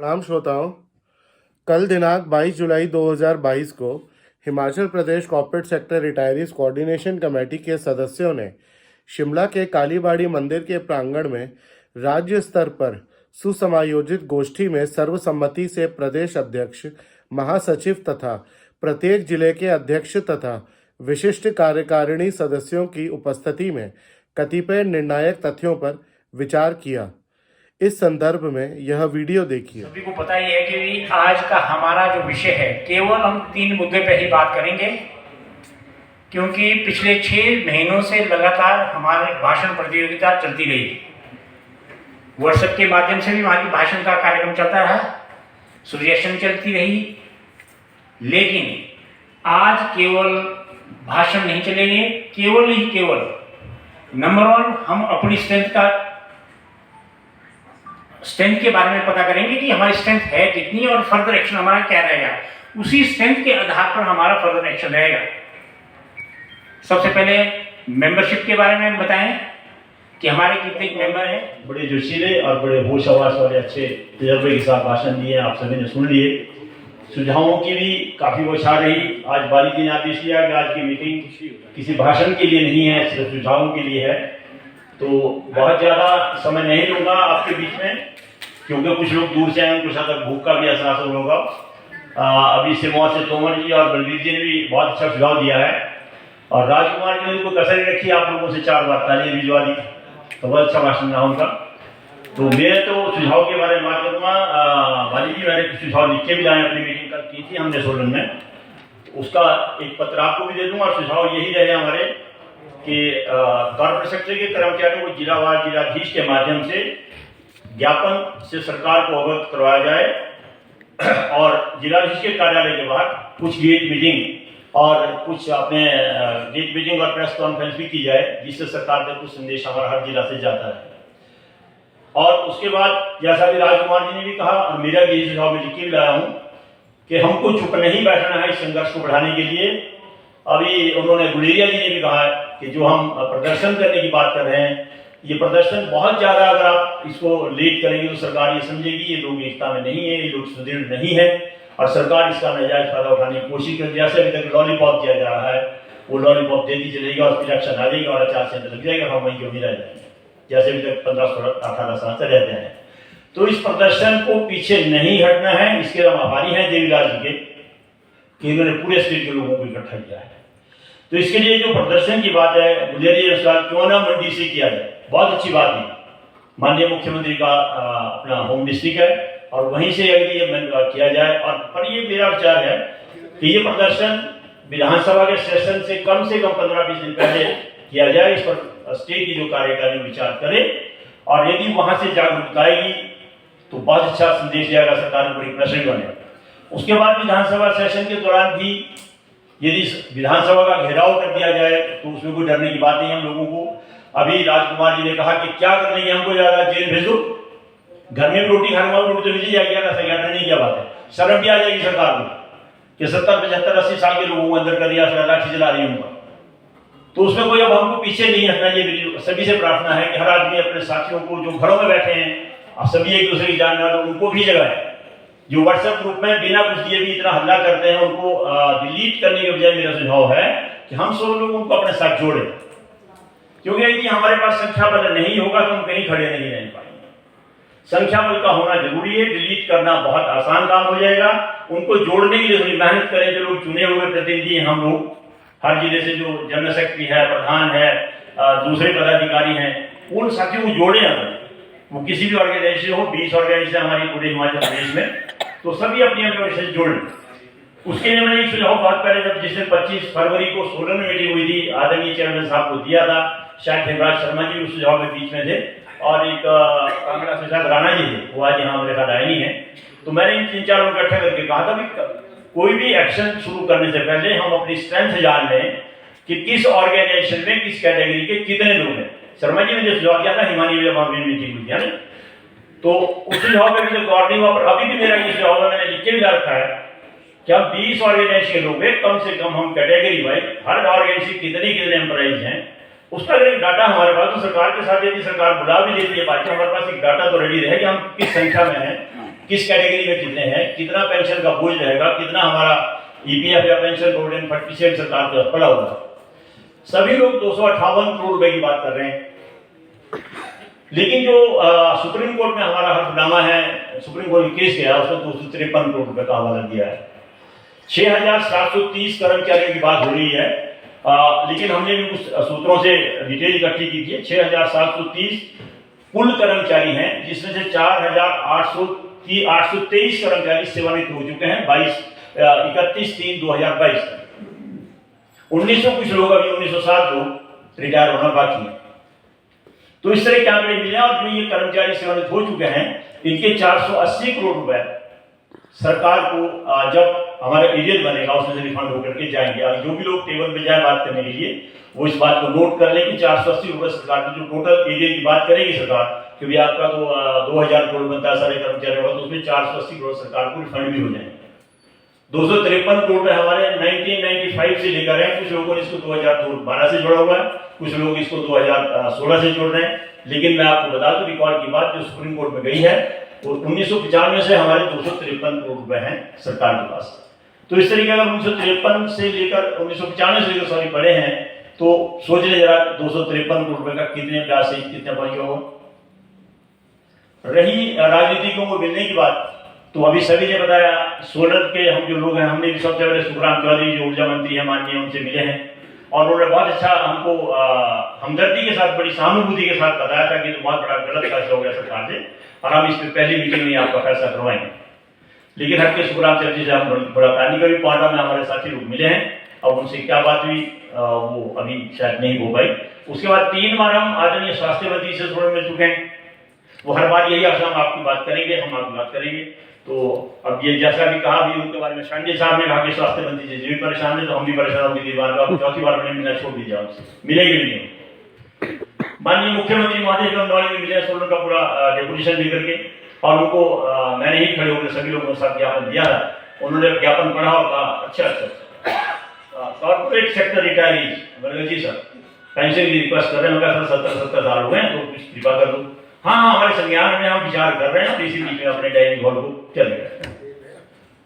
प्रणाम श्रोताओं। कल दिनांक 22 जुलाई 2022 को Himachal Pradesh corporate sector retirees coordination committee के सदस्यों ने शिमला के कालीबाड़ी मंदिर के प्रांगण में राज्य स्तर पर सुसमायोजित गोष्ठी में सर्वसम्मति से प्रदेश अध्यक्ष, महासचिव तथा प्रत्येक जिले के अध्यक्ष तथा विशिष्ट कार्यकारिणी सदस्यों की उपस्थिति में कतिपय निर्णायक तथ्यों पर विचार किया। इस संदर्भ में यह वीडियो देखिए। सभी को पता ही है कि आज का हमारा जो विषय है केवल हम 3 मुद्दे पे ही बात करेंगे, क्योंकि पिछले 6 महीनों से लगातार हमारे भाषण प्रतियोगिता चलती रही। व्हाट्सएप के माध्यम से भी हमारी भाषण का कार्यक्रम चलता रहा, सजेशन चलती रही, लेकिन आज केवल भाषण नहीं चलेंगे। केवल नंबर 1 हम अपनी स्ट्रेंथ के बारे में पता करेंगे कि हमारी स्ट्रेंथ है कितनी और फर्दर एक्शन हमारा क्या रहेगा। उसी स्ट्रेंथ के आधार पर हमारा फर्दर एक्शन रहेगा। सबसे पहले मेंबरशिप के बारे में बताएं कि हमारे कितने मेंबर हैं। बड़े जोशीले और बड़े होश हवास वाले अच्छे तजर्बे के साथ भाषण दिए, आप सभी ने सुन लिए। सुझावों की भी काफ़ी बौछार रही। आज बाली जी ने आदेश दिया कि आज की मीटिंग किसी भाषण के लिए नहीं है, सिर्फ सुझावों के लिए है। तो बहुत ज़्यादा समय नहीं लूँगा आपके बीच में, क्योंकि कुछ लोग दूर से आए, उनको शायद भूख का भी एहसास होगा। अभी सिरमौर से तोमर जी और बलबीर जी ने भी बहुत अच्छा सुझाव दिया है, और राजकुमार जी ने उनको कसर रखी, आप लोगों से 4 बार तालियां भिजवा दी। तो बहुत अच्छा भाषण रहा उनका। तो मैं तो सुझाव के बारे में बात करूँगा। बाली जी, मैंने कुछ सुझाव लिख के भी लाए, अपनी मीटिंग कल की थी हमने सोलन में, उसका एक पत्र आपको भी दे दूँगा। और सुझाव यही रहे हमारे कि कॉर्पोरेट सेक्टर के कर्मचारियों को जिलावार जिलाधीश के माध्यम से ज्ञापन से सरकार को अवगत करवाया जाए, और जिलाधीश के कार्यालय के बाहर कुछ गेट मीटिंग और कुछ अपने गेट मीटिंग और प्रेस कॉन्फ्रेंस भी की जाए, जिससे सरकार तक कुछ संदेश हमारा हर जिला से जाता है। और उसके बाद जैसा भी राजकुमार जी ने भी कहा, और मेरा भी सुझाव में लिख के लाया हूँ कि हमको चुप नहीं बैठना है इस संघर्ष को बढ़ाने के लिए। अभी उन्होंने गुलेरिया जी ने भी कहा कि जो हम प्रदर्शन करने की बात कर रहे हैं, ये प्रदर्शन बहुत ज़्यादा अगर आप इसको लेट करेंगे तो सरकार ये समझेगी ये लोग एकता में नहीं है, ये लोग सुदृढ़ नहीं है, और सरकार इसका नाजायज फायदा उठाने की कोशिश कर। जैसे अभी तक लॉलीपॉप दिया जा रहा है, वो लॉलीपॉप देती चलेगा, उस पर इलेक्शन आ जाएगा और आचार संहिता लग जाएगा, हम वहीं क्यों नहीं रह जाएंगे, जैसे अभी तक 15-18 साल से रहते हैं। तो इस प्रदर्शन को पीछे नहीं हटना है। इसके हम आभारी हैं देवीराज जी के कि इन्होंने पूरे स्टेट के लोगों को इकट्ठा किया है। तो इसके लिए जो प्रदर्शन की बात है, गुलेरिया अनुसार क्यों ना मंडी से किया जाए, बहुत अच्छी बात है। माननीय मुख्यमंत्री का अपना होम डिस्ट्रिक्ट है, और वहीं से अगर ये किया जाए। और पर ये मेरा विचार है कि ये प्रदर्शन विधानसभा के सेशन से कम 15-20 दिन पहले किया जाए। इस पर स्टेट की जो कार्यकारिणी विचार करे, और यदि वहां से जागरूकता आएगी तो बहुत अच्छा संदेश जाएगा, सरकार में बड़ी प्रेशर बने। उसके बाद विधानसभा सेशन के दौरान भी यदि विधानसभा का घेराव कर दिया जाए तो उसमें कोई डरने की बात नहीं है हम लोगों को। अभी राजकुमार जी ने कहा कि क्या कर लेंगे, हमको ज्यादा जेल भेज दो, घर में रोटी खाने वालों रोटी तो भेजी जाएगी, डरने की क्या बात है। शर्म भी आ जाएगी सरकार को कि 70, 75, 80 साल के लोगों को अंदर कर दिया, लाठी चला रही है उनका। तो उसमें कोई अब हमको पीछे नहीं हटना। ये सभी से प्रार्थना है कि हर आदमी अपने साथियों को जो घरों में बैठे हैं, आप सभी एक दूसरे की जानने वाले, उनको भी जगाए। जो व्हाट्सएप ग्रुप में बिना कुछ दिए भी इतना हल्ला करते हैं, उनको डिलीट करने के बजाय मेरा सुझाव है कि हम सब लोग उनको अपने साथ जोड़ें, क्योंकि यदि हमारे पास संख्या बल नहीं होगा तो हम कहीं खड़े नहीं रह पाएंगे। संख्या बल का होना जरूरी है। डिलीट करना बहुत आसान काम हो जाएगा। उनको जोड़ने के लिए थोड़ी मेहनत करें। जो लोग चुने हुए प्रतिनिधि हैं, हम लोग हर जिले से जो जनरल सेक्रेटरी है, प्रधान है, दूसरे पदाधिकारी हैं, उन साथियों को जोड़े। अगर वो किसी भी ऑर्गेनाइजेशन हो, 20 ऑर्गेनाइजेशन हमारी पूरे हिमाचल प्रदेश में, तो सभी अपनी ऑर्गेनाइजेशन जोड़ लें। उसके लिए मैंने एक सुझाव बहुत पहले, जब जिस दिन 25 फरवरी को सोलन में मीटिंग हुई थी, आदरणीय चेयरमैन साहब को दिया था। शायद हेमराज शर्मा जी उस सुझाव में बीच में थे, और एक कांगड़ा से शायद राणा जी थे, वो आज यहाँ मेरे साथ आए नहीं है। तो मैंने इन 3-4 लोग इकट्ठे करके कहा था कि कोई भी एक्शन शुरू करने से पहले हम अपनी स्ट्रेंथ जान लें कि किस ऑर्गेनाइजेशन में किस कैटेगरी के कितने लोग हैं। शर्मा जी ने जो सुझाव किया था, हिमानी मीटिंग हुई थी, तो उस सुझाव में भी जो गौर नहीं हुआ। पर अभी भी मेरा ये सुझाव है, मैंने लिख के भी रखा है कि हम 20 ऑर्गेनाइजेशन के लोग हैं, कम से कम हम कैटेगरी वाइज हर ऑर्गेनाइजेशन कितने एम्प्लॉइज हैं, उसका अगर एक डाटा हमारे पास, तो सरकार के साथ यदि सरकार बुला भी देती है बात, हमारे पास एक डाटा तो रेडी रहे कि हम किस संख्या में हैं, किस कैटेगरी में कितने हैं, कितना पेंशन का बोझ रहेगा, कितना हमारा ईपीएफ या पेंशन प्रोविडेंट फंड पीछे सरकार का पड़ा हुआ है। सभी लोग 258 करोड़ रुपए की बात कर रहे हैं। लेकिन जो सुप्रीम कोर्ट में हमारा हल्फनामा है, सुप्रीम कोर्ट में केस गया, उसमें 253 करोड़ रुपए का हवाला दिया है। 6730 कर्मचारियों की बात हो रही है, लेकिन हमने भी कुछ सूत्रों से डिटेल इकट्ठी की थी। 6730 कुल कर्मचारी हैं, जिसमें से 4823 कर्मचारी सेवानिवृत्त हो चुके हैं 31/3/2022। 1900 कुछ लोग अभी 1907 लोग रिटायर होना बाकी है। तो इस तरह के आंकड़े मिले और जो ये कर्मचारी सेवानिवृत्त हो चुके हैं, इनके 480 करोड़ रुपए सरकार को जब हमारा एजेंट बनेगा उसमें से रिफंड होकर के जाएंगे। और जो भी लोग टेबल पे जाए बात करने के लिए वो इस बात को नोट कर लें कि 480 रुपए सरकार की जो टोटल एजेंट की बात करेगी सरकार, क्योंकि आपका तो 2000 करोड़ बनता है सारे कर्मचारी होगा, तो उसमें 480 करोड़ सरकार को रिफंड भी हो जाएंगे। 253 करोड़ रुपए हमारे 1995 से लेकर हैं। कुछ लोगों ने इसको 2012 से जोड़ा हुआ है, कुछ लोग इसको 2016 से जोड़ रहे हैं। लेकिन मैं आपको बता दूं रिकॉर्ड की बात जो सुप्रीम कोर्ट में गई है, तो 1995 से हमारे 253 करोड़ रुपए हैं सरकार के पास। तो इस तरीके अगर 1953 से लेकर 1995 से लेकर सॉरी पड़े हैं, तो सोच ले जरा 253 करोड़ रुपए का कितने ब्याज से कितने बन होगा। रही राजनीतिकों को मिलने की बात, तो अभी सभी ने बताया सोलर के हम जो लोग हैं, हमने भी सबसे पहले सुखराम चौधरी जो ऊर्जा मंत्री है माननीय, उनसे मिले हैं और उन्होंने बहुत अच्छा हमको हमदर्दी के साथ, बड़ी सहानुभूति के साथ बताया था कि तो बहुत बड़ा गलत फैसला हो गया सरकार से और हम इस पर पहली मीटिंग में आपका फैसला करवाएंगे। लेकिन हटके सुखराम चौधरी से हम बड़ा प्लानिंग का भी पार्टा में हमारे साथी लोग मिले हैं और उनसे क्या बात हुई वो अभी शायद नहीं हो पाई। उसके बाद 3 बार हम आदरणीय स्वास्थ्य मंत्री से थोड़े मिल चुके हैं। वो हर बार यही आशा हम आपकी बात करेंगे, हम आपकी बात करेंगे। तो अब ये जैसा भी कहा भी उनके बारे में संजय साहब ने कहा कि स्वास्थ्य मंत्री जी भी परेशान है, तो हम भी परेशान होंगे। आप चौथी बार मैंने मिलना छोड़ दीजिए, आपसे मिलेंगे भी नहीं। माननीय मुख्यमंत्री महोदय को नौली में मिले सोलर का पूरा डेपुटेशन लेकर के, और उनको मैंने ही खड़े होकर सभी लोगों के साथ ज्ञापन दिया है। उन्होंने ज्ञापन पढ़ा और कहा अच्छा कॉर्पोरेट सेक्टर रिटायरीज जी सर पेंशन की रिक्वेस्ट कर रहे हैं, 70 साल हो गए तो कुछ कृपा कर दो। हाँ हमारे संज्ञान में हम विचार कर रहे हैं, इसीलिए में अपने डायरी हॉल को चल गए।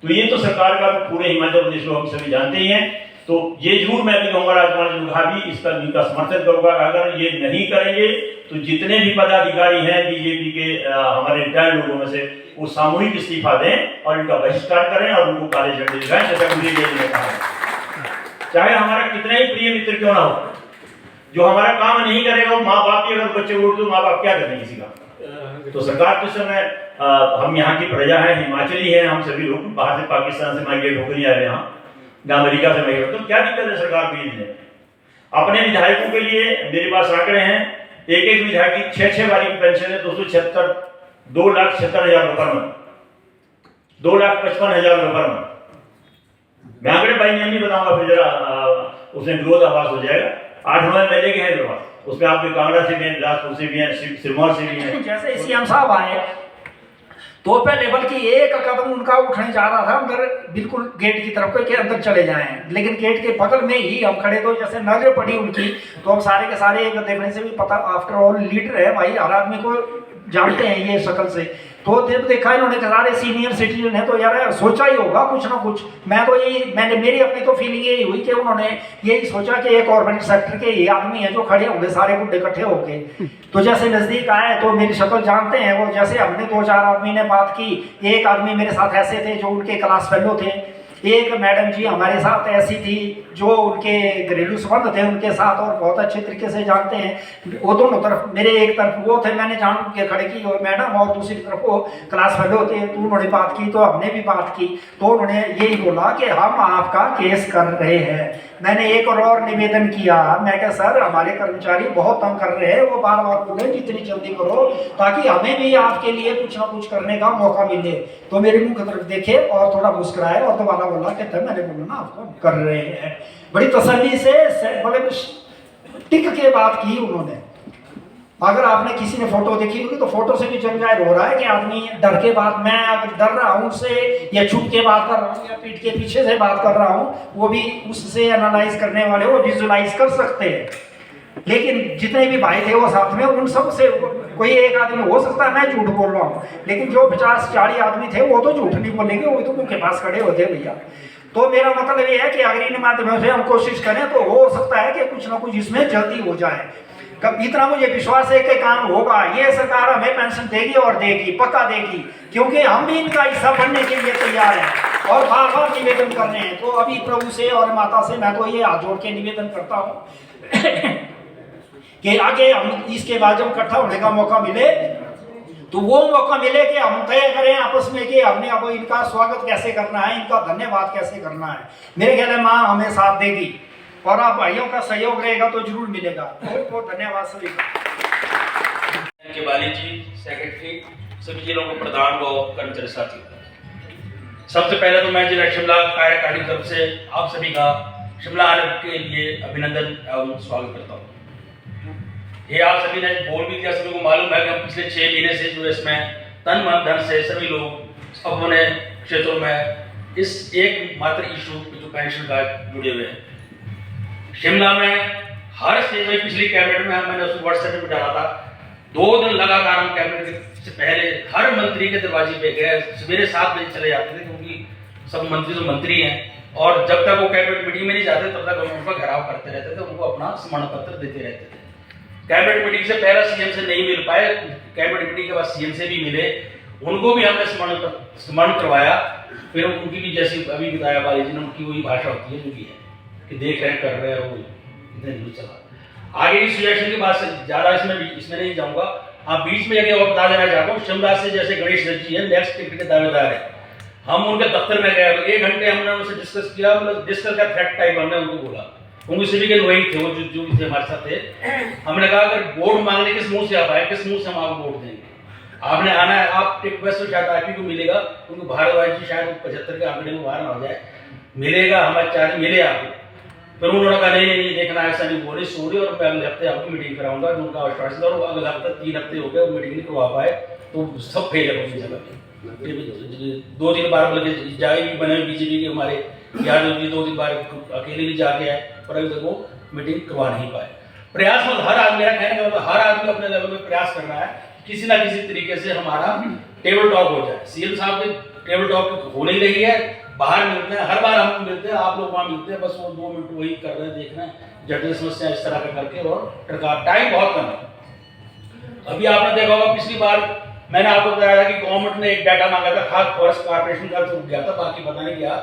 तो ये तो सरकार का पूरे हिमाचल प्रदेश को हम सभी जानते ही हैं। तो ये जरूर मैं भी कहूँगा राज्यपाल भी इसका इनका समर्थन करूंगा। अगर ये नहीं करेंगे तो जितने भी पदाधिकारी हैं बीजेपी के हमारे रिटायर्ड लोगों में से, वो सामूहिक इस्तीफा दें और इनका बहिष्कार करें और उनको काले झंडे दिखाएं, जैसा मुझे ये कहा। चाहे हमारा कितना ही प्रिय मित्र क्यों ना हो, जो हमारा काम नहीं करेगा वो माँ बाप ही अगर बच्चे वोट दो, माँ बाप क्या करेंगे किसी का। तो सरकार के समय हम यहाँ की प्रजा है, हिमाचली है, हम सभी लोग बाहर से पाकिस्तान से माइग्रेट होकर ही आ रहे हैं यहाँ, अमेरिका से माइग्रेट। तो क्या दिक्कत है सरकार को ये अपने विधायकों के लिए मेरे पास आंकड़े हैं। एक विधायक की 6 बारी की पेंशन है 2,76,000 रुपये पर मंथ, 2,55,000 रुपये पर मंथ। मैं आंकड़े भाई नहीं बताऊंगा, फिर जरा उसमें विरोध आवाज हो जाएगा। 8-9 MLA के हैं मेरे पास, उसमें आपके कांगड़ा से भी हैं, बिलासपुर से भी हैं, सिरमौर से भी हैं। जैसे सीएम साहब आए तो पहले बल्कि एक कदम उनका उठने जा रहा था अंदर, बिल्कुल गेट की तरफ के अंदर चले जाएं, लेकिन गेट के बगल में ही हम खड़े, तो जैसे नजर पड़ी उनकी, तो हम सारे के सारे एक देखने से भी पता, आफ्टर ऑल लीडर है भाई, हर आदमी को जानते हैं ये शक्ल से। तो जब देखा इन्होंने सारे सीनियर सिटीजन है, तो यार सोचा ही होगा कुछ ना कुछ। मैं तो मैंने मेरी अपनी तो फीलिंग यही हुई कि उन्होंने यही सोचा कि एक गवर्नमेंट सेक्टर के ये आदमी है जो खड़े होंगे सारे गुड्डे इकट्ठे होंगे। तो जैसे नजदीक आए तो मेरी शक्ल जानते हैं वो, जैसे हमने 2-4 आदमी ने बात की। एक आदमी मेरे साथ ऐसे थे जो उनके क्लास फेलो थे, एक मैडम जी हमारे साथ ऐसी थी जो उनके घरेलू संबंध थे उनके साथ और बहुत अच्छे तरीके से जानते हैं। वो दोनों तरफ, मेरे एक तरफ वो थे मैंने जान के खड़े की और मैडम, और दूसरी तरफ वो क्लास फेलो थे। तो उन्होंने बात की तो हमने भी बात की, तो उन्होंने यही बोला कि हम आपका केस कर रहे हैं। मैंने एक और निवेदन किया, मैं क्या सर हमारे कर्मचारी बहुत तंग कर रहे हैं, वो बार बार बोले जितनी जल्दी करो ताकि हमें भी आपके लिए कुछ ना कुछ करने का मौका मिले। तो मेरे मुंह की तरफ देखे और थोड़ा मुस्कुराए और दोबारा बोला कि मैंने बोला ना आपको कर रहे हैं। बड़ी तसल्ली से बड़े टिक के बात की उन्होंने। अगर आपने किसी ने फोटो देखी होगी तो फोटो से भी जन जाहिर हो रहा है कि आदमी डर के बात, मैं अगर डर रहा हूँ उससे या छुप के बात कर रहा हूँ या पीठ के पीछे से बात कर रहा हूँ, वो भी उससे एनालाइज करने वाले वो विजुलाइज कर सकते हैं। लेकिन जितने भी भाई थे वो साथ में, उन सब से कोई एक आदमी हो सकता है मैं झूठ बोल रहा हूँ, लेकिन जो 50-40 आदमी थे वो तो झूठ नहीं बोलेंगे, वो तो उनके पास खड़े होते भैया। तो मेरा मतलब ये है कि अगर इन माध्यमों से हम कोशिश करें तो हो सकता है कि कुछ ना कुछ इसमें जल्दी हो जाए। कब इतना मुझे विश्वास है कि काम होगा, ये सरकार हमें पेंशन देगी और देगी, पक्का देगी, क्योंकि हम भी इनका हिस्सा बनने के लिए तैयार हैं और बार बार निवेदन कर रहे हैं। तो अभी प्रभु से और माता से मैं तो ये हाथ जोड़ के निवेदन करता हूँ कि आगे हम इसके बाद जब इकट्ठा होने का मौका मिले तो वो मौका मिले कि हम तय करें आपस में कि हमने अब इनका स्वागत कैसे करना है, इनका धन्यवाद कैसे करना है। मेरे ख्याल है माँ हमें साथ देगी और आप भाइयों का सहयोग रहेगा तो जरूर मिलेगा। बहुत बहुत धन्यवाद सभी का। के बाली जी, सेक्रेटरी, सभी जिलों के प्रधान व कर्मचारी साथी, सबसे पहले तो मैं जिला शिमला कार्यकारिणी की तरफ से आप सभी का शिमला आने के लिए अभिनंदन एवं स्वागत करता हूँ। ये आप सभी ने बोल भी दिया, सभी को मालूम है कि हम पिछले 6 महीने से जो इसमें तन मन धन से सभी लोग अपने क्षेत्रों में इस एक मात्र इशू जो पेंशन का जुड़े हुए हैं। शिमला में हर स्टेज में पिछली कैबिनेट में मैंने उसको व्हाट्सएप पे डाला था, 2 दिन लगातार हम कैबिनेट से पहले हर मंत्री के दरवाजे पे गए, सवेरे 7 बजे चले जाते थे, क्योंकि सब मंत्री तो मंत्री हैं और जब तक वो कैबिनेट मीटिंग में नहीं जाते तब तक हम उनका घेराव करते रहते थे, उनको अपना सम्मान पत्र देते रहते थे। कैबिनेट मीटिंग से पहले सीएम से नहीं मिल पाए, कैबिनेट मीटिंग के बाद सीएम से भी मिले, उनको भी हमने सम्मान करवाया। फिर उनकी भी जैसी अभी बताया बाली जी ने, उनकी वही भाषा होती है जो भी है कि देख रहे कर रहे हैं, वो इतने नहीं चला। आगे इस सिचुएशन के बाद ज्यादा इसमें नहीं जाऊंगा। आप बीच में एक और बता देना चाहता हूँ, शिमला से जैसे गणेश दत्त जी है नेक्स्ट टिकट के दावेदार है, हम उनके दफ्तर में गए, 1 घंटे हमने उनसे डिस्कस किया, मतलब डिस्कस का थ्रेट टाइप हमने उनको बोला, उनको सभी के लोही थे वो जो भी थे हमारे साथ थे। हमने कहा अगर वोट मांगने किस मुंह से आप आए, किस मुंह से हम आपको वोट देंगे, आपने आना है, आप रिक्वेस्ट तो शायद आप ही को मिलेगा, उनको भारतवासी शायद 75 के आंकड़े में बाहर ना हो जाए, मिलेगा हमारे चार्ज मिले आपको। फिर उन्होंने कहा नहीं देखना ऐसा नहीं बोले सॉरी, और मैं अगले हफ्ते आपकी मीटिंग कराऊंगा, जो उनका आश्वासन था। और अगले हफ्ते 3 हफ्ते हो गए वो मीटिंग नहीं करवा पाए, तो सब फेल है अपनी जगह पे। 2-3 बार बल्कि जाए भी बने बीजेपी के हमारे यादव जी 2-3 बार अकेले भी जाके आए, पर अभी तक वो मीटिंग करवा नहीं पाए। प्रयास मतलब हर आदमी, मेरा कहने का मतलब हर आदमी अपने लेवल में प्रयास कर रहा है किसी ना किसी तरीके से हमारा टेबल टॉक हो जाए। सीएम साहब के टेबल टॉक हो नहीं रही है, बाहर मिलते हैं, हर बार हम मिलते हैं, आप लोग वहाँ मिलते हैं, बस वो 2 मिनट वही कर रहे हैं, देख रहे हैं जटिल समस्या इस तरह का करके, और टाइम बहुत कम है। अभी आपने देखा होगा पिछली बार मैंने आपको बताया था कि गवर्नमेंट ने एक डाटा मांगा था, खाद फॉरेस्ट कॉर्पोरेशन का तो गया था, बाकी पता नहीं क्या,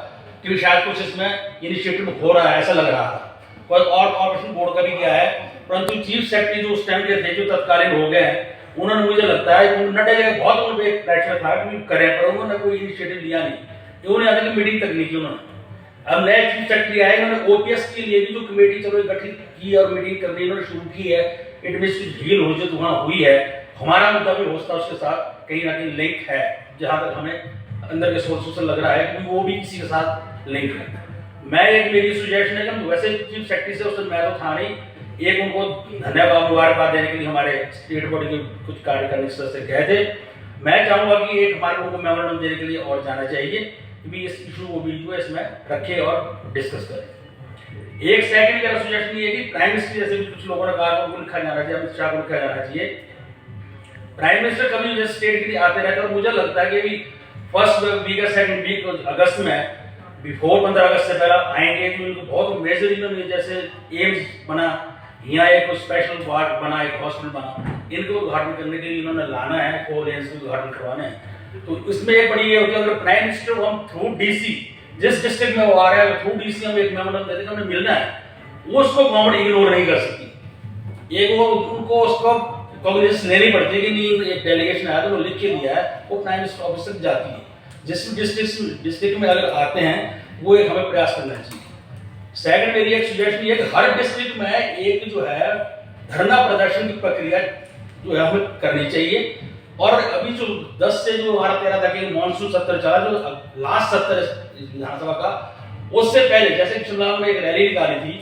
कि शायद कुछ इसमें इनिशिएटिव हो रहा है ऐसा लग रहा था, और कॉर्पोरेशन बोर्ड का भी गया है, परंतु चीफ सेक्रेटरी जो उस टाइम के थे, जो तत्कालीन हो गए हैं, उन्होंने मुझे लगता है उन्होंने बहुत उन पर प्रेशर था कि करें, पर उन्होंने कोई इनिशिएटिव लिया नहीं, उन्होंने यहाँ तक मीटिंग तक नहीं की उन्होंने। अब नए चीफ सेक्रेटरी आए, उन्होंने ओपीएस के लिए भी जो कमेटी चलो गठित की और मीटिंग करनी उन्होंने शुरू की है, एडमिनिस्ट्रेटिव ढील हो जो वहाँ हुई है, हमारा मुद्दा भी हो सकता है उसके साथ कहीं ना कहीं लिंक है, जहां तक हमें अंदर के सोर्स से लग रहा है कि वो भी किसी के साथ लिंक है। मैं एक मेरी सुजेशन है कि वैसे चीफ सेक्रेटरी से उस दिन मैं तो था नहीं, एक उनको धन्यवाद मुबारकबाद देने के लिए हमारे स्टेट बॉडी के कुछ कार्यकारिणी सदस्य गए थे। मैं चाहूंगा कि एक हमारे लोगों को मेमोरेंडम देने के लिए और जाना चाहिए कि इस इशू को भी जो है इसमें रखें और डिस्कस करें। एक सेकंड मेरा सुजेशन ये है कि प्राइम मिनिस्टर जैसे भी कुछ लोगों ने कहा उनको लिखा जाना चाहिए, अमित शाह को लिखा जाना चाहिए। प्राइम मिनिस्टर कभी जैसे स्टेट के लिए आते रहते हैं, मुझे लगता है कि फर्स्ट वीक या सेकंड वीक अगस्त में बिफोर 15 अगस्त से पहले आएंगे, तो इनको बहुत मेजर इन्होंने जैसे एम्स बना, यहाँ एक स्पेशल वार्ड बना, एक हॉस्पिटल बना, इनको उद्घाटन करने के लिए इन्होंने लाना है, 4 लेन्स को उद्घाटन करवाना है। तो इसमें एक बड़ी ये होती है, अगर प्राइम मिनिस्टर हम थ्रू डीसी जिस डिस्ट्रिक्ट में वो आ रहा है थ्रू डीसी हम एक मेमोरेंडम देते हैं हमें मिलना है, वो उसको गवर्नमेंट इग्नोर नहीं कर सकती। एक वो उनको उसको कॉग्निजेंस लेनी पड़ती है कि नहीं एक डेलीगेशन आया तो वो लिख के दिया है, वो प्राइम मिनिस्टर ऑफिस तक जाती है। जिस डिस्ट्रिक्ट में अगर आते हैं वो एक हमें प्रयास करना चाहिए। सेकंड मेरी एक सजेशन ये कि हर डिस्ट्रिक्ट में एक जो है धरना प्रदर्शन की प्रक्रिया जो है हमें करनी चाहिए। और अभी जो 10 से जो 12-13 तक मानसून सत्र चला, जो लास्ट सत्र विधानसभा का, उससे पहले जैसे शिमला में एक रैली निकाली थी,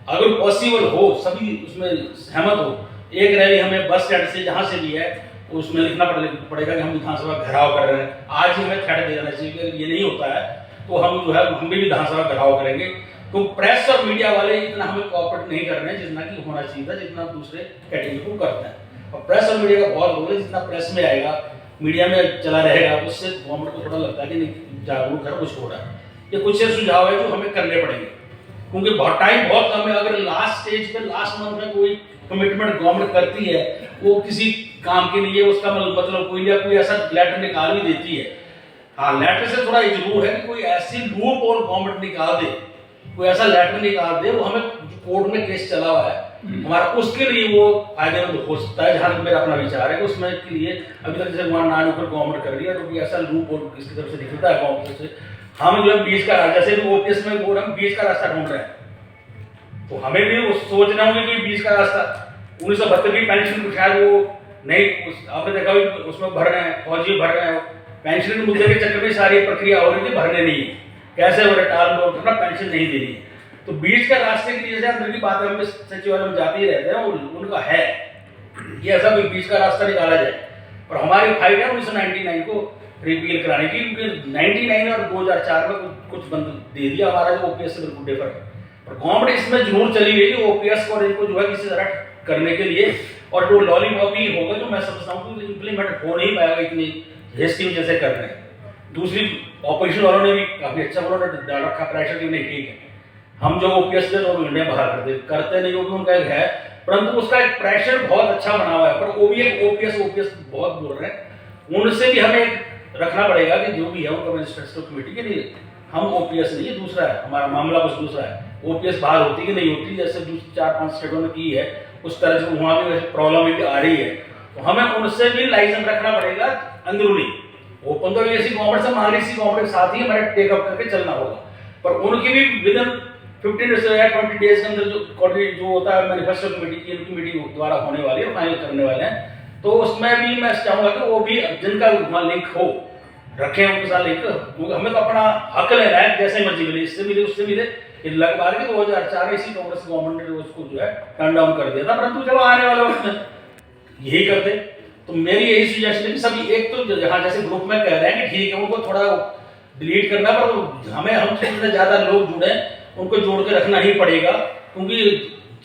अगर पॉसिबल हो सभी उसमें सहमत हो, एक रैली हमें बस स्टैंड से जहां से भी है उसमें लिखना पड़ेगा कि हम विधानसभा घेराव कर रहे हैं। आज ही हमें थ्रेट दे देना चाहिए कि ये नहीं होता है तो हम जो है हम भी विधानसभा घेराव करेंगे। तो प्रेस और मीडिया वाले इतना हमें कॉपरेट नहीं कर रहे हैं जितना कि होना चाहिए था, जितना दूसरे कैटेगरी को करते हैं। और प्रेस और मीडिया का बहुत रोल है, जितना प्रेस में आएगा, मीडिया में चला रहेगा, उससे गवर्नमेंट को थोड़ा लगता है कि नहीं जागरूक है, कुछ हो रहा है। ये कुछ से सुझाव है जो हमें करने पड़ेंगे, क्योंकि बहुत टाइम बहुत कम है। अगर लास्ट स्टेज पे लास्ट मंथ में कोई कमिटमेंट गवर्नमेंट करती है, वो किसी काम के लिए उसका मतलब कोई या कोई ऐसा लेटर निकाल भी देती है। हाँ, लेटर से थोड़ा जरूर है कि कोई ऐसी लूप और गवर्नमेंट निकाल दे, कोई ऐसा लेटर निकाल दे, वो हमें कोर्ट में केस चला हुआ है हमारा, उसके लिए वो फायदेमंद हो सकता है। जहां तक मेरा अपना विचार है कि उसमें के लिए अभी तक जैसे वहां नान ऊपर गवर्नमेंट कर रही है, तो कोई ऐसा लूप और किसकी तरफ से निकलता है गवर्नमेंट से, हम जो है बीच का रास्ता, जैसे ओपीएस में बोल हम बीच का रास्ता ढूंढ रहे हैं, तो हमें भी सोचना होगा कि बीच का रास्ता 1972 की पेंशन को शायद वो नहीं, आपने देखा उसमें भर रहे हैं, फौजी भर रहे हैं, पेंशन के मुद्दे के चक्कर में सारी प्रक्रिया हो रही थी, भरने नहीं है, कैसे वो रिटायर लोग अपना पेंशन नहीं दे रही है। तो बीच का रास्ते के लिए जैसे अंदर की बातें हम सचिवालय में जाते ही रहते हैं, उनका है कि ऐसा कोई बीच का रास्ता निकाला जाए। और हमारी फाइट है 1999 को रिपील कराने की, क्योंकि 99 और 2004 में कुछ बंद दे दिया हमारा जो ओपीएस से बिल्कुल डिफर है। और गवर्नमेंट इसमें जरूर चली गई कि ओपीएस को इनको जो है किसी तरह करने के लिए, और जो लॉलीपॉप ही होगा जो मैं समझता हूँ कि इम्प्लीमेंट हो नहीं पाएगा इतनी हेस्टी जैसे कर रहे हैं। दूसरी ऑपोजिशन वालों ने भी काफी अच्छा उन्होंने डाल रखा प्रेशर की नहीं ठीक है, हम जो ओपीएस से तो इंडिया बाहर करते नहीं, वो भी उनका एक है, परंतु उसका एक प्रेशर बहुत अच्छा बना हुआ है। पर वो भी एक ओपीएस बहुत बोल रहे हैं, उनसे भी हमें रखना पड़ेगा कि जो भी है उनका मैनिफेस्टो कमेटी के लिए हम ओपीएस नहीं, दूसरा है हमारा मामला, कुछ दूसरा है। ओपीएस बाहर होती कि नहीं होती, जैसे 4-5 स्टेटों ने की है, उस तरह से वहां भी वैसे प्रॉब्लम भी आ रही है, तो हमें उनसे भी लाइसेंस रखना पड़ेगा अंदरूनी। ओपन तो ऐसी गवर्नमेंट से हमारी सी गवर्नमेंट के साथ ही हमारे टेक अप करके चलना होगा, पर उनकी भी विद इन 15 से या 20 डेज के अंदर जो होता है मैनिफेस्टो कमेटी की, उनकी मीटिंग द्वारा होने वाली है, फाइनल करने वाले हैं, तो उसमें भी मैं चाहूंगा कि वो भी जिनका वहां लिंक हो रखें उनके साथ लिंक, हमें तो अपना हक लेना है, जैसे मर्जी मिले, इससे मिले उससे मिले। लग बार के 2004 इसी कांग्रेस गवर्नमेंट ने उसको जो है टर्न डाउन कर दिया था, परंतु चलो आने वाले वक्त में यही करते। तो मेरी यही सजेशन है कि सभी एक तो जहां जैसे ग्रुप में कह रहे हैं कि ठीक है उनको थोड़ा डिलीट करना, पर हमें हमसे ज्यादा लोग जुड़े, उनको जोड़ के रखना ही पड़ेगा, क्योंकि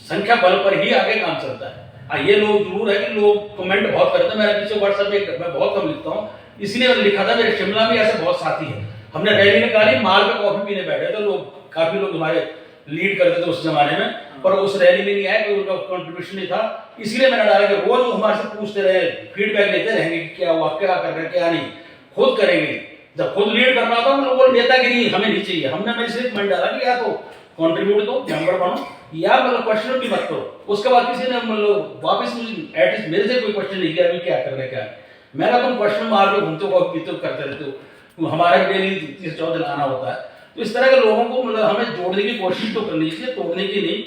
संख्या बल पर ही आगे काम चलता है। हाँ, ये लोग जरूर है कि लोग कमेंट बहुत करते हैं, मेरे पीछे व्हाट्सएप पे मैं बहुत कम लिखता हूँ, इसलिए लिखा था, मेरे शिमला में ऐसे बहुत साथी है, हमने रैली निकाली, माल पे कॉफी पीने बैठे थे लोग, काफी लोग हमारे लीड करते थे उस जमाने में, पर उस रैली में नहीं आए, कोई उनका कंट्रीब्यूशन नहीं था, इसलिए मैंने डाला कि रोज वो हमारे से पूछते रहे, फीडबैक लेते रहेंगे कि क्या हुआ, क्या कर रहे हैं, क्या नहीं, खुद करेंगे। जब खुद लीड करना होता हम लोगों ने नेतागिरी हमें नहीं चाहिए, हमने मैं सिर्फ मन डाला कि या तो कंट्रीब्यूट दो, मेंबर बनो, या मतलब क्वेश्चन भी मत करो। उसके बाद किसी ने मतलब वापस मुझे एटलीस्ट मेरे से कोई क्वेश्चन नहीं किया अभी क्या कर रहे हैं क्या, मैंने तुम क्वेश्चन मार के घूमते हो, पीते हो, करते रहते हो, हमारा डेली 30-14 लाना होता है। तो इस तरह के लोगों को मतलब हमें जोड़ने की कोशिश तो करनी चाहिए, तोड़ने की नहीं।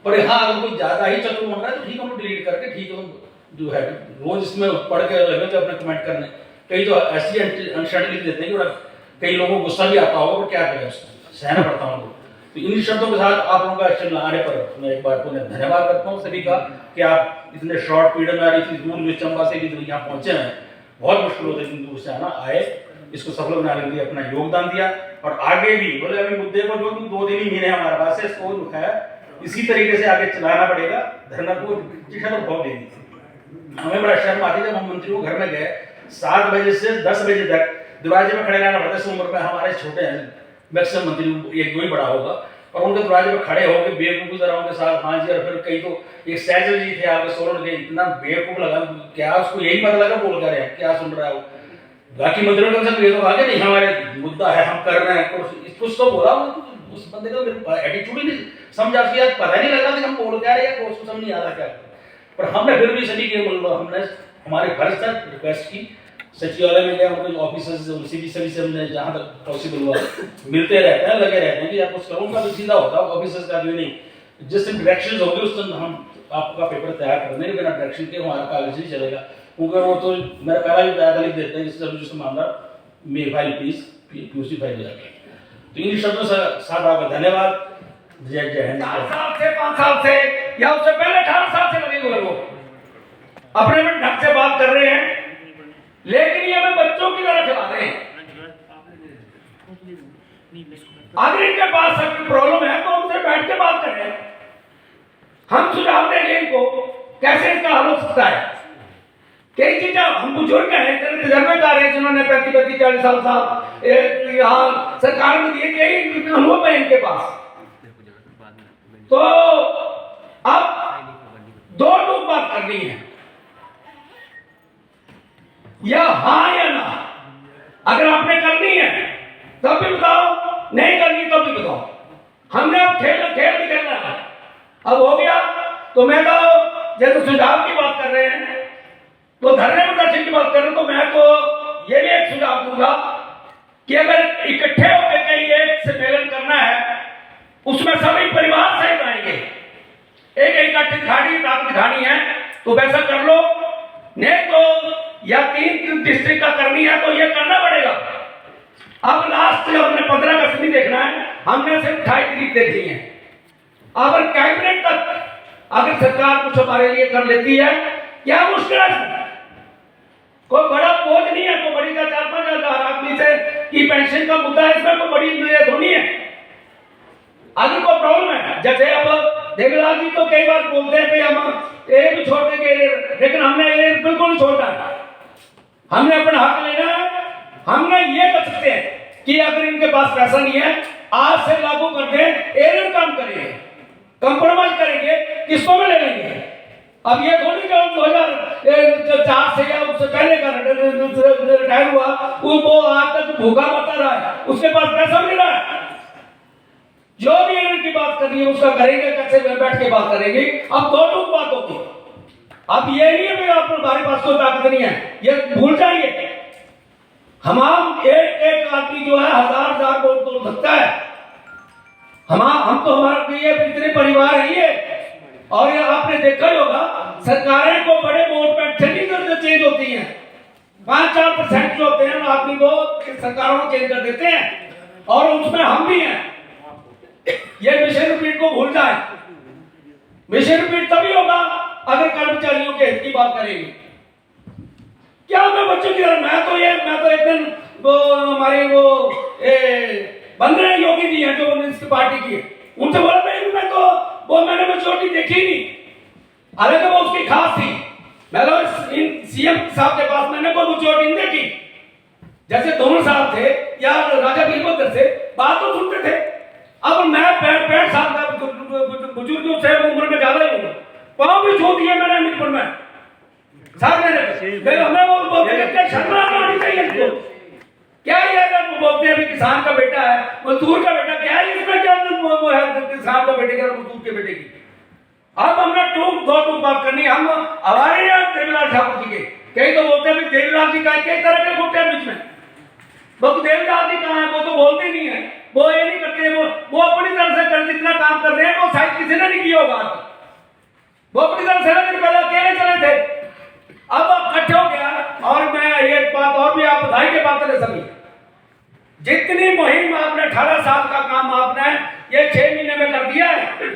पर हाँ, अगर कोई ज्यादा ही चतुर बन रहा है तो ठीक है, हम डिलीट करके ठीक है, जो है रोज इसमें पढ़ के लगे तो अपने कमेंट करने, कई तो ऐसी अनशर्ट लिख देते हैं कि कई लोगों को गुस्सा भी आता होगा, पर क्या करें, सहना पड़ता है उनको। तो इन शब्दों के साथ आप लोगों का शिमला आने पर मैं एक बार पुनः धन्यवाद करता हूँ सभी का कि आप इतने शॉर्ट पीरियड में इतनी दूर जो चंबा से भी यहाँ पहुंचे हैं, बहुत मुश्किल होता है इतनी दूर से आना, आए, इसको सफल बनाने के लिए अपना योगदान दिया। और आगे भी बोले अभी मुद्दे को जो 2 दिन ही महीने हमारे पास है, इसको जो है इसी तरीके से आगे चलाना पड़ेगा। धरना को दिशा तो बहुत दे दी, हमें बड़ा शर्म आती जब हम मंत्रियों के घर में गए 7 बजे से 10 बजे तक दरवाजे में खड़े रहना पड़ता है। उम्र में हमारे छोटे हैं, मैक्सिमम मंत्री एक 2 ही बड़ा होगा, और उनके दरवाजे में खड़े होकर बेवकूफ तरह उनके साथ हाँ जी, और फिर कई तो एक सैजल जी थे आपके सोलन के, इतना बेवकूफ लगा, क्या उसको यही पता लगा बोल कर रहे हैं क्या सुन रहा है वो, बाकी मंत्रियों के सब ये तो आगे नहीं हमारे मुद्दा है, हम कर रहे हैं कुछ तो बोला, उस बंदे का एटीट्यूड ही नहीं समझ आती, पता नहीं लग रहा था कि हम बोल क्या रहे हैं, उसको समझ नहीं आ रहा क्या। पर हमने फिर भी सभी के हमने हमारे घर तक रिक्वेस्ट की, सचिवालय में गया, उनके ऑफिसर्स से उनसे भी सभी से हमने जहाँ तक पॉसिबल हुआ मिलते रहते हैं, लगे रहते हैं कि आप कुछ करो, उनका तो सीधा होता है ऑफिसर्स का भी नहीं, जिस दिन डायरेक्शन होंगे उस दिन हम आपका पेपर तैयार कर देंगे, बिना डायरेक्शन के हमारा कागज नहीं चलेगा, क्योंकि वो तो मेरा पहला भी तैयार लिख देते हैं जिससे मामला मेरी फाइल पीयूसी फाइल जाता है। तो इन शब्दों से साथ आपका धन्यवाद, जय जय हिंद। 4 साल से 5 साल से या उससे पहले 18 साल से लगे हुए लोग अपने में ढंग से बात कर रहे हैं, लेकिन ये हमें बच्चों की तरह चला रहे हैं। अगर इनके पास सब प्रॉब्लम है तो बैठ के बात करें, हम सुझाव देंगे इनको कैसे इसका हल हो सकता है। कई चीजें हम बुजुर्ग हैं, तजर्बेकार हैं, जिन्होंने 35-40 साल यहाँ सरकार में दिए, कई अनुभव है इनके पास। तो अब दो टूक बात करनी है, या हाँ या ना। अगर आपने करनी है तब भी बताओ, नहीं करनी तब भी बताओ। हमने अब खेल भी खेलना है। अब हो गया तो मैं तो जैसे सुझाव की बात कर रहे हैं, तो धरने प्रदर्शन की बात कर रहे हैं, तो मैं तो ये भी एक सुझाव दूंगा कि अगर इकट्ठे होकर कहीं एक सम्मेलन करना है, उसमें सभी परिवार सहित आएंगे, एक इकट्ठी दिखानी है तो वैसा कर लो, नहीं तो या 3 डिस्ट्रिक्ट का करनी है तो ये करना पड़ेगा। अब लास्ट हमने 15 अगस्त नहीं देखना है, हमने सिर्फ 28 तारीख देखनी है। अब कैबिनेट तक अगर सरकार कुछ हमारे लिए कर लेती है, क्या मुश्किल है? कोई बड़ा बोझ नहीं है, कोई बड़ी का 4-5 हजार आदमी से की पेंशन का मुद्दा है, इसमें कोई बड़ी धोनी है। अगर कोई प्रॉब्लम है, जैसे अब देवलाल जी तो कई बार बोलते हैं कि हम ये भी छोड़ देंगे, लेकिन हमने ये बिल्कुल नहीं छोड़ना है। हमने अपना हक लेना है। हमने ये कर सकते हैं कि अगर इनके पास पैसा नहीं है, आज से लागू कर दें, एरर काम करेंगे, कंप्रोमाइज करेंगे, किस्तों में ले लेंगे। अब ये थोड़ी जो 2004 से या उससे पहले का रिटायर हुआ, वो आज तक भूखा बता रहा है, उसके पास पैसा मिल रहा है। जो भी एरर की बात करनी है उसका करेंगे, कैसे बैठ के बात करेंगे। अब दो टूक बात होगी। अब ये नहीं है हमारे पास कोई ताकत नहीं है, ये भूल जाइए। हम एक आदमी जो है हजार वोट तोड़ सकता है। हम तो हमारे लिए इतने परिवार है ये। और ये आपने देखा ही होगा, सरकारें को बड़े वोट पे चेंज होती हैं, 5-4% जो होते हैं आदमी को सरकारों को चेंज कर देते हैं, और उसमें हम भी हैं। ये मिशन रिपीट को भूल जाए। मिशन रिपीट तभी होगा अगर कर्मचारियों के हित की बात करेंगे। क्या मैं बच्चों की मैं तो एक दिन वो हमारे वो बंदरे योगी जी हैं जो कम्युनिस्ट पार्टी की, उनसे बोला मैं तो मैंने मेजोरिटी देखी नहीं, हालांकि वो उसकी खास थी। मैं सीएम साहब के पास मैंने कोई मेजोरिटी नहीं देखी। जैसे धोमल साहब थे या राजा वीरभद्र से बात तो सुनते थे। अब मैं 65 साल का बुजुर्ग से उम्र में ज्यादा ही हूँ, पाँव भी छू दिए मैंने मिलपुर में साहब ने। हमें वो बोलते हैं क्या शर्म आनी चाहिए इनको? क्या ये अगर बोलते हैं किसान का बेटा है, मजदूर का बेटा, क्या है इसमें क्या वो है किसान का बेटे का मजदूर के बेटे की? अब हमने दो टूक बात करनी। हम हमारे यहाँ देवीलाल ठाकुर जी के कई तो बोलते हैं देवीलाल जी का कई तरह के गुट्टे बीच में, देवीलाल जी कहाँ है? वो तो बोलते ही नहीं है, वो ये नहीं करते। वो अपनी तरफ से कर जितना काम कर रहे हैं वो शायद किसी ने नहीं किया होगा। वो अपनी तरफ से पहले अकेले चले थे, अब इकट्ठे हो गया। और मैं एक बात और भी आप बधाई के पात्र है सभी, जितनी मुहिम आपने 18 साल का काम आपने ये 6 महीने में कर दिया है,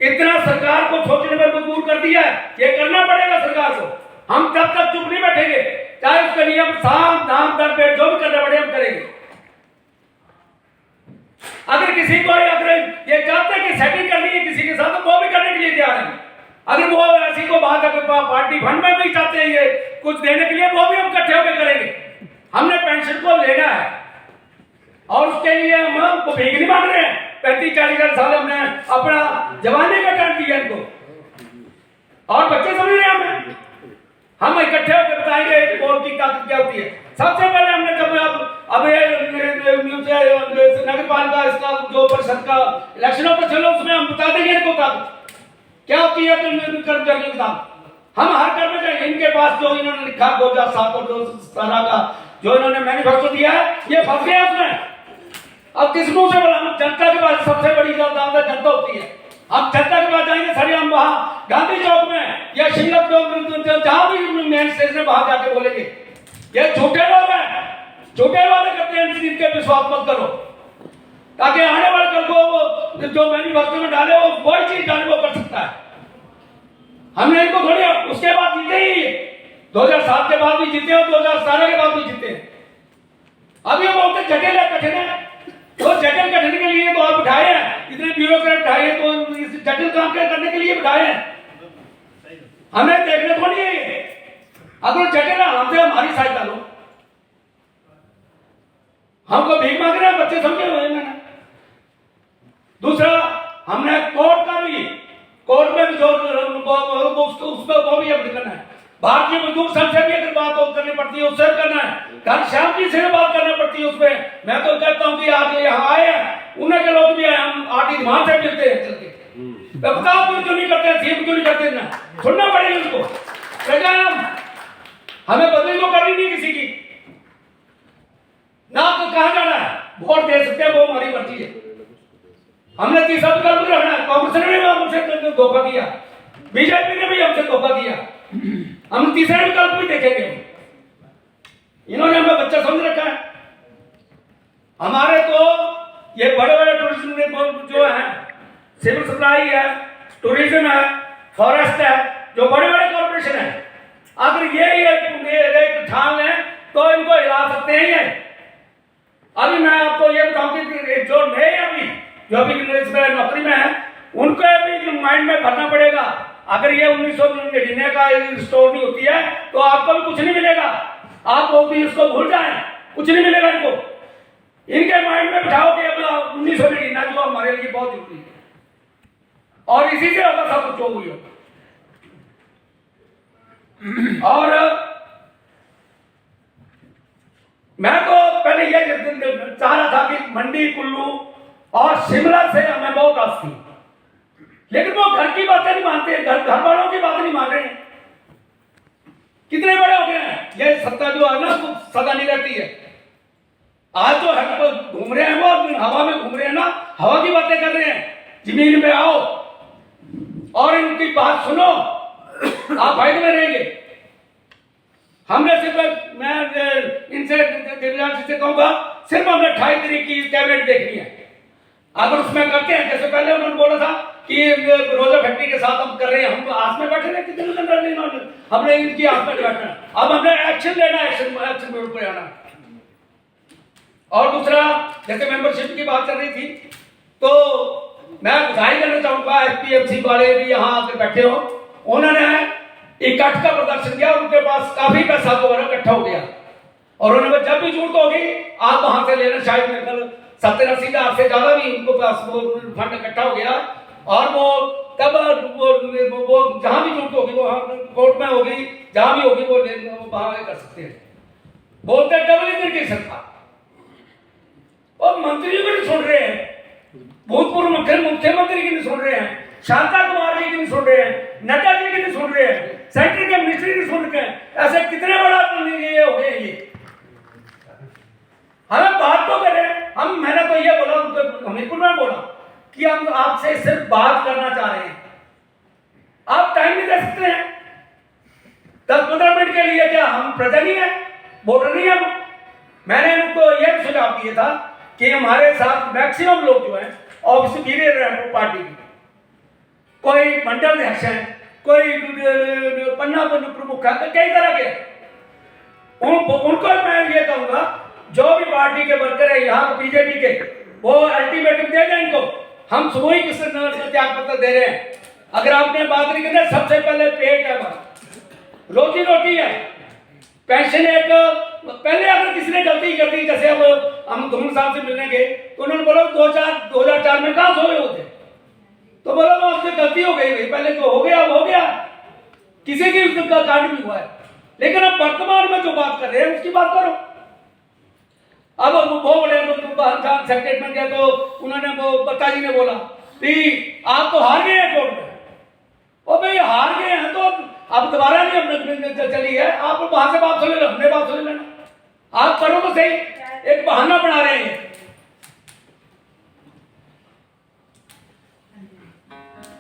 इतना सरकार को सोचने पर मजबूर कर दिया है। ये करना पड़ेगा सरकार को। हम तब तक चुप नहीं बैठेंगे, चाहे उसके नियम साम दाम दर पेट जो भी करना पड़े हम करेंगे। अगर किसी को अगर ये चाहते कि सेटिंग करनी है किसी के साथ, तो वो भी करने के लिए तैयार है। अगर वो ऐसी को बात अगर पार्टी फंड में भी चाहते हैं ये कुछ देने के लिए, वो भी हम इकट्ठे होकर करेंगे। हमने पेंशन को लेना है और उसके लिए हम भीख नहीं मांग रहे हैं। 35-40 साल हमने अपना जवानी का टाइम दिया इनको, और बच्चे समझ रहे हैं हम इकट्ठे होकर बताएंगे वोट की ताकत क्या होती है। सबसे पहले हमने जब अब नगर पालिका इसका जो परिषद का इलेक्शन होता चलो उसमें हम बता देंगे इनको ताकत क्या होती है। कर्मचारियों का हम हर कर्मचारी इनके पास जो इन्होंने लिखा 2007 और 2017 का जो इन्होंने मैनिफेस्टो दिया है, ये फंस गया उसमें। अब किस मुंह से बोला? हम जनता के पास सबसे बड़ी जनता जनता होती है। हम जनता के पास जाएंगे सर, हम वहां गांधी चौक में या शिमला जहां भी मेन स्टेशन में वहां जाके बोलेंगे ये झूठे लोग हैं, झूठे वादे करते हैं, इनके विश्वास मत करो, ताकि आने वाले कल को जो मैनिफेस्टो में डाले वो वही चीज डाले वो कर सकता है। हमने इनको थोड़ी उसके बाद जीते ही 2007 के बाद भी जीते और 2017 के बाद भी जीते। अब ये बोलते जटिल है कठिन है, तो जटिल कठिन के लिए तो आप उठाए हैं, इतने ब्यूरोक्रेट जटिल काम करने के लिए बिठाए हैं, हमें देखने को नहीं है ये। अगर जटिल है हमसे हमारी सहायता लो। हमको भीख मांग रहे हैं, बच्चे समझे हुए हैं। मैंने दूसरा, हमने कोर्ट में भी जो उसमें वो भी अपडेट करना है। भारतीय मजदूर संघ से भी अगर बात करनी पड़ती है उससे करना है। घनश्याम जी से बात करनी पड़ती है उसमें। मैं तो कहता हूँ कि आज यहाँ आए हैं, उन्हें के लोग भी आए, हम आटी ध्यान से मिलते हैं चल के। बताओ क्यों नहीं करते हैं, सीएम क्यों नहीं करते ना, सुनना पड़ेगा उनको। हमें बदली तो करनी नहीं किसी की ना, तो कहां जाना है, वोट दे सकते हैं, वो हमारी मर्जी है। हमने तीसरा विकल्प भी रखना है। कांग्रेस ने भी हमसे धोखा किया, बीजेपी ने भी हमसे धोखा किया, हम तीसरा विकल्प भी देखेंगे। इन्होंने हमें बच्चा समझ रखा है। हमारे तो ये बड़े बड़े टूरिज्म जो है, सिविल सप्लाई है, टूरिज्म है, फॉरेस्ट है, जो बड़े बड़े कॉर्पोरेशन है, अगर ये ठान लें तो इनको हिला सकते हैं। अभी मैं आपको ये बताऊं कि जो नए जो अभी इसमें नौकरी में है, उनको भी माइंड में भरना पड़ेगा। अगर ये 1999 का स्टोर नहीं होती है तो आपको भी कुछ नहीं मिलेगा। आप लोग भी इसको भूल जाएं, कुछ नहीं मिलेगा इनको। इनके माइंड में बिठाओ कि अब 1999 जो हमारे लिए बहुत जरूरी है, और इसी से होगा सब कुछ हुई होगा। और मैं तो पहले ये चाह रहा था कि मंडी, कुल्लू और शिमला से हमें बहुत आस थी, लेकिन वो घर की बातें नहीं मानते, घर वालों की बात नहीं मान रहे हैं। कितने बड़े हो गए हैं, ये सत्ता जो है ना तो सदा नहीं रहती है। आज जो है घूम रहे हैं, वो हवा में घूम रहे हैं ना, हवा की बातें कर रहे हैं। जमीन पे आओ और इनकी बात सुनो, आप फायदे में रहेंगे। हमने सिर्फ, मैं इनसे दिव्यांग से कहूंगा, सिर्फ हमने 28 तारीख की कैबिनेट देखनी है। अगर उसमें करते हैं, जैसे पहले उन्होंने बोला था कि रोजा फैक्ट्री के साथ हम कर रहे हैं, हम आस में बैठे रहे, कितने दिन रहे इन्होंने, हमने इनकी आस में बैठना है। अब हमने एक्शन लेना है, एक्शन मोड पर आना। और दूसरा, जैसे मेंबरशिप की बात कर रही थी, तो मैं बधाई करना चाहूंगा एसपीएमसी वाले भी यहाँ आकर बैठे हो, उन्होंने इकट्ठ का प्रदर्शन किया, उनके पास काफी पैसा तो इकट्ठा हो गया, और उन्होंने जब भी जरूरत होगी आप वहां से लेना। शायद मेरे कल 70-80 हजार से ज्यादा भी उनको पास वो फंड इकट्ठा हो गया, और वो तब वो जहां भी जरूरत होगी, वो कोर्ट में होगी, जहां भी होगी, वो वहां कर सकते हैं। बोलते डबल इंजन की सरकार, और मंत्रियों को नहीं सुन रहे हैं, भूतपूर्व मुख्यमंत्री की नहीं सुन रहे हैं, शांता कुमार जी की नहीं सुन रहे हैं, नड्डा जी की नहीं सुन रहे हैं, सेंटर के मिनिस्ट्री नहीं सुन रहे हैं। ऐसे कितने बड़ा ये हो गए ये। हमें बात तो करें, मैंने तो ये बोला, हमीरपुर में बोला कि हम आपसे सिर्फ बात करना चाह रहे हैं, आप टाइम नहीं दे सकते हैं 10-15 मिनट के लिए? क्या हम प्रजा नहीं है, वोटर नहीं है? मैंने उनको यह सुझाव दिया था कि हमारे साथ मैक्सिमम लोग जो हैं ऑफिस सुपीरियर है पार्टी की, कोई मंडल अध्यक्ष है, कोई पन्ना प्रमुख है, कई तरह के। उनको मैं ये कहूंगा, जो भी पार्टी के वर्कर है यहाँ बीजेपी के, वो अल्टीमेटम दे दें इनको। हम सुबह ही किस त्याग पत्र दे रहे हैं। अगर आपने बात नहीं की, सबसे पहले पेट है, रोजी रोटी है, पेंशन एक। पहले अगर किसी ने गलती कर दी, जैसे अब हम धूमन साहब से मिलने गए तो उन्होंने बोला 2004 में कहां सोए होते, तो बोला वो आपसे गलती हो गई, पहले तो हो गया, अब हो गया, किसी की उसका कांड भी हुआ है। लेकिन अब वर्तमान में जो बात कर रहे हैं उसकी बात करो। अब वो बोले सेक्रेटरी बन गया, तो उन्होंने वो बच्चा जी ने बोला कि आप तो हार गए हैं कोर्ट में। ओ भाई, हार गए हैं तो अब दोबारा नहीं चली है, आप वहां से वापस ले लो, हमने वापस ले लेना। आप करो तो सही, एक बहाना बना रहे हैं।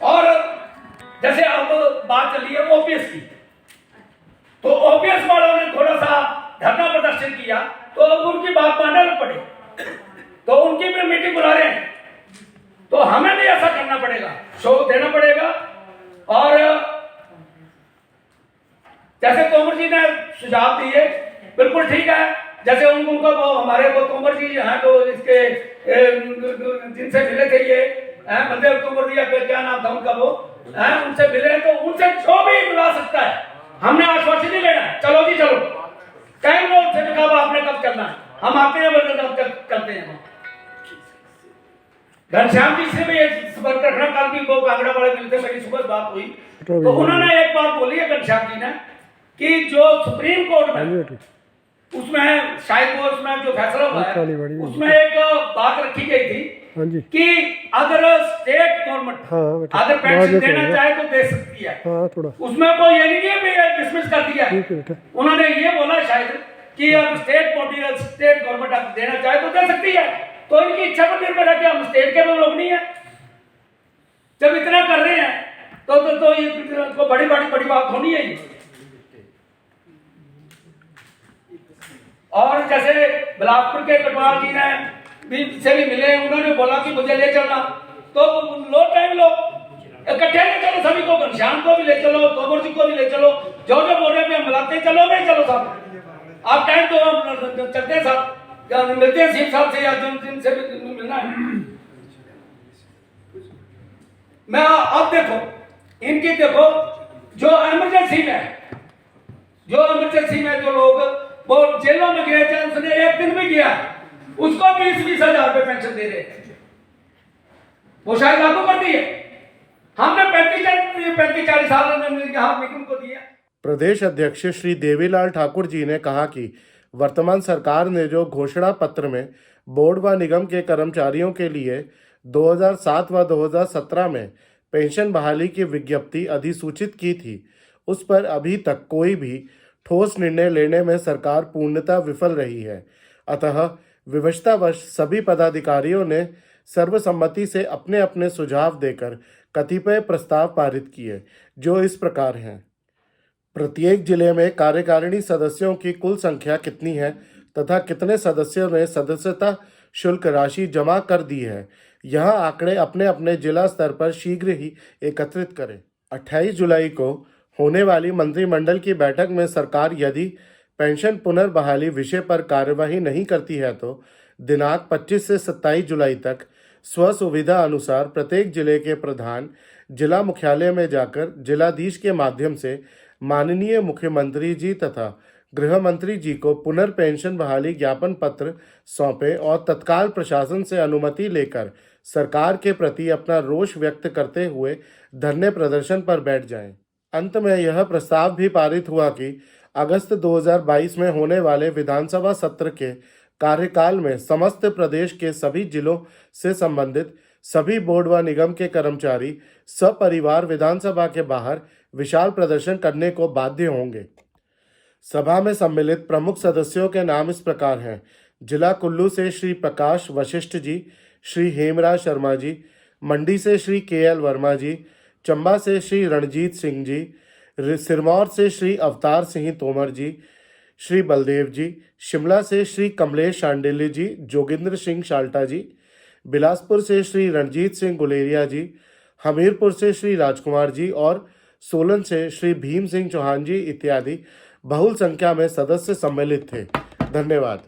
और जैसे अब बात चली है ओपीएस की, तो ओपीएस वालों ने थोड़ा सा धरना प्रदर्शन किया, तो अब उनकी बात मानना पड़े, तो उनकी भी मीटिंग बुला रहे हैं। तो हमें भी ऐसा करना पड़ेगा, शो देना पड़ेगा। और जैसे तोमर जी ने सुझाव दिए, बिल्कुल ठीक है। जैसे उनको हमारे को तोमर जी हैं, तो इसके जिनसे मिले थे ये बलदेव तोमर या क्या नाम था उनका, वो उनसे मिले तो उनसे जो भी बुला सकता है, हमने आश्वासन नहीं लेना, चलो जी चलो, कहीं लोग से कब आपने कब करना है, हम आते हैं बलदेव करते हैं। घनश्याम जी से भी संपर्क रखना, कल भी वो कांगड़ा वाले मिलते, मेरी सुबह बात हुई तो उन्होंने एक बात बोली है घनश्याम जी ने कि जो सुप्रीम कोर्ट में उसमें शायद वो उसमें जो फैसला हुआ है उसमें एक बात रखी गई थी कि अगर स्टेट गवर्नमेंट अगर पेंशन देना चाहे तो दे सकती है, उसमें कोई ये नहीं है डिसमिस कर दिया है। उन्होंने ये बोला शायद कि अगर स्टेट गवर्नमेंट अगर देना चाहे तो दे सकती है, तो इनकी इच्छा पर निर्भर है कि हम स्टेट के लोग नहीं है। जब इतना कर रहे हैं तो ये बड़ी बात होनी है। और जैसे बिलासपुर के कटवाल जी ने भी से भी मिले, उन्होंने बोला कि मुझे ले चलना, तो लो टाइम लो, इकट्ठे ले चलो सभी को, घनश्याम को भी ले चलो, तोमर जी को भी ले चलो, जो बोल रहे हैं मिलाते चलो, नहीं चलो साहब आप टाइम तो हम चलते हैं साहब, मिलते हैं सीएम साहब से या जिनसे भी मिलना है। मैं अब देखो इनकी देखो जो इमरजेंसी में जो लोग वो जेलों में गए थे, उसने एक दिन भी गया उसको 20-20 हजार रुपए पेंशन दे रहे थे, वो शायद लागू कर दी है। हमने 35-40 साल उनको दिया। प्रदेश अध्यक्ष श्री देवीलाल ठाकुर जी ने कहा कि वर्तमान सरकार ने जो घोषणा पत्र में बोर्ड व निगम के कर्मचारियों के लिए 2007 व 2017 में पेंशन बहाली की विज्ञप्ति अधिसूचित की थी, उस पर अभी तक कोई भी ठोस निर्णय लेने में सरकार पूर्णतः विफल रही है। अतः विवशतावश सभी पदाधिकारियों ने सर्वसम्मति से अपने अपने सुझाव देकर कतिपय प्रस्ताव पारित किए, जो इस प्रकार हैं। प्रत्येक जिले में कार्यकारिणी सदस्यों की कुल संख्या कितनी है तथा कितने सदस्यों ने सदस्यता शुल्क राशि जमा कर दी है, यह आंकड़े अपने अपने जिला स्तर पर शीघ्र ही एकत्रित करें। 28 जुलाई को होने वाली मंत्रिमंडल की बैठक में सरकार यदि पेंशन पुनर्बहाली विषय पर कार्यवाही नहीं करती है तो दिनांक 25 से 27 जुलाई तक स्वसुविधा अनुसार प्रत्येक जिले के प्रधान जिला मुख्यालय में जाकर जिलाधीश के माध्यम से माननीय मुख्यमंत्री जी तथा गृह मंत्री जी को पुनर्पेंशन बहाली ज्ञापन पत्र सौंपे और तत्काल प्रशासन से अनुमति लेकर सरकार के प्रति अपना रोष व्यक्त करते हुए धरने प्रदर्शन पर बैठ जाएं। अंत में यह प्रस्ताव भी पारित हुआ कि अगस्त 2022 में होने वाले विधानसभा सत्र के कार्यकाल में समस्त प्रदेश के सभी जिलों से संबंधित सभी बोर्ड व निगम के कर्मचारी सपरिवार विधानसभा के बाहर विशाल प्रदर्शन करने को बाध्य होंगे। सभा में सम्मिलित प्रमुख सदस्यों के नाम इस प्रकार हैं। जिला कुल्लू से श्री प्रकाश वशिष्ठ जी, श्री हेमराज शर्मा जी, मंडी से श्री KL वर्मा जी, चंबा से श्री रणजीत सिंह जी, सिरमौर से श्री अवतार सिंह तोमर जी, श्री बलदेव जी, शिमला से श्री कमलेश शांडिल्य जी, जोगिंद्र सिंह शाल्टा जी, बिलासपुर से श्री रणजीत सिंह गुलेरिया जी, हमीरपुर से श्री राजकुमार जी और सोलन से श्री भीम सिंह चौहान जी इत्यादि बहुल संख्या में सदस्य सम्मिलित थे। धन्यवाद।